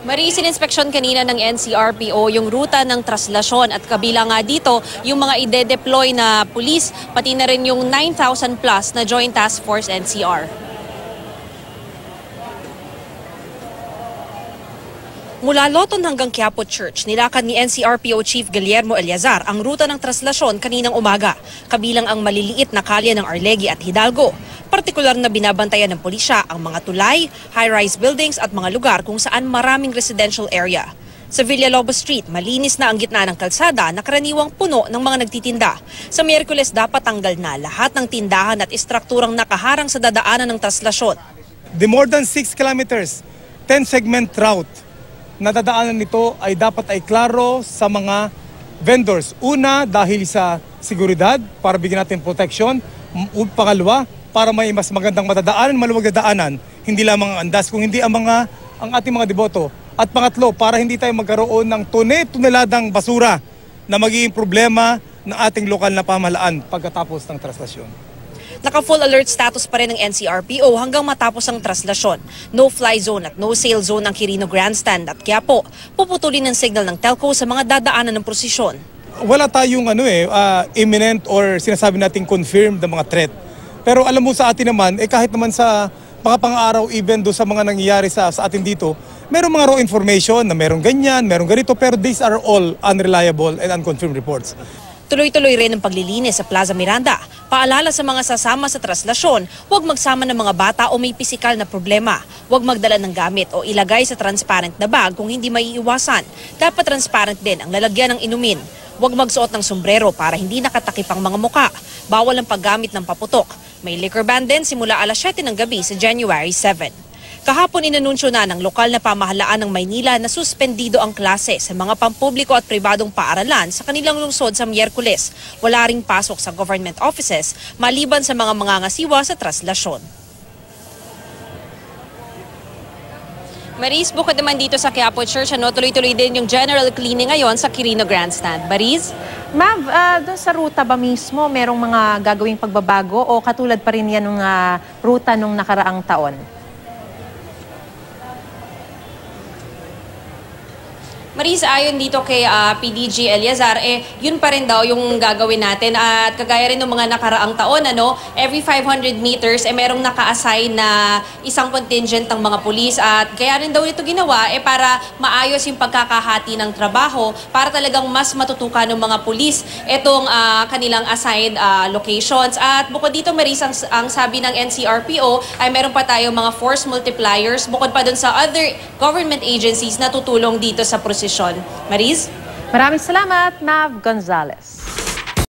Maris, ininspeksyon kanina ng NCRPO yung ruta ng traslasyon at kabilang nga dito yung mga ide-deploy na pulis, pati na rin yung 9,000 plus na Joint Task Force NCR. Mula Loton hanggang Quiapo Church, nilakad ni NCRPO Chief Guillermo Eleazar ang ruta ng traslasyon kaninang umaga, kabilang ang maliliit na kalye ng Arlegui at Hidalgo. Partikular na binabantayan ng pulisya ang mga tulay, high-rise buildings at mga lugar kung saan maraming residential area. Sa Villalobos Street, malinis na ang gitna ng kalsada na karaniwang puno ng mga nagtitinda. Sa Miyerkules, dapat tanggal na lahat ng tindahan at istrukturang nakaharang sa dadaanan ng traslasyon. The more than 6 kilometers, 10-segment route na dadaanan nito ay dapat ay klaro sa mga vendors. Una, dahil sa seguridad, para bigyan natin protection. Pangalawa, para may mas magandang matadaanan, maluwag na daanan, hindi lamang ang andas, kung hindi ang ating mga deboto. At pangatlo, para hindi tayo magkaroon ng toneladang basura na magiging problema ng ating lokal na pamahalaan pagkatapos ng traslasyon. Naka-full alert status pa rin ng NCRPO hanggang matapos ang traslasyon. No-fly zone at no-sail zone ang Quirino Grandstand at Quiapo. Puputulin ng signal ng telco sa mga dadaanan ng prosesyon. Wala tayong imminent or sinasabi nating confirmed na mga threat. Pero alam mo sa atin naman, kahit naman sa mga pang-araw even do sa mga nangyayari sa atin dito, merong mga raw information na merong ganyan, merong ganito, pero these are all unreliable and unconfirmed reports. Tuloy-tuloy rin ang paglilinis sa Plaza Miranda. Paalala sa mga sasama sa traslasyon, huwag magsama ng mga bata o may pisikal na problema. Huwag magdala ng gamit o ilagay sa transparent na bag kung hindi maiiwasan. Dapat transparent din ang lalagyan ng inumin. Huwag magsuot ng sombrero para hindi nakatakip ang mga muka. Bawal ang paggamit ng paputok. May liquor ban din simula alas 7 ng gabi sa January 7. Kahapon inanunsyo na ng lokal na pamahalaan ng Maynila na suspendido ang klase sa mga pampubliko at pribadong paaralan sa kanilang lungsod sa Miyerkules. Wala ring pasok sa government offices maliban sa mga mangangasiwa sa traslasyon. Maris, bukod naman dito sa Quiapo Church, tuloy-tuloy din yung general cleaning ngayon sa Quirino Grandstand. Maris? Mav, doon sa ruta ba mismo, merong mga gagawing pagbabago o katulad pa rin yan ng ruta nung nakaraang taon? Maris, ayon dito kay PDG Eleazar, yun pa rin daw yung gagawin natin. At kagaya rin ng mga nakaraang taon, every 500 meters, merong naka-assign na isang contingent ng mga pulis. At kaya rin daw ito ginawa para maayos yung pagkakahati ng trabaho para talagang mas matutukan ng mga pulis itong kanilang assigned locations. At bukod dito, Maris, ang sabi ng NCRPO ay meron pa tayong mga force multipliers bukod pa dun sa other government agencies na tutulong dito sa prosesyon. Maris? Maraming salamat, Mav Gonzalez.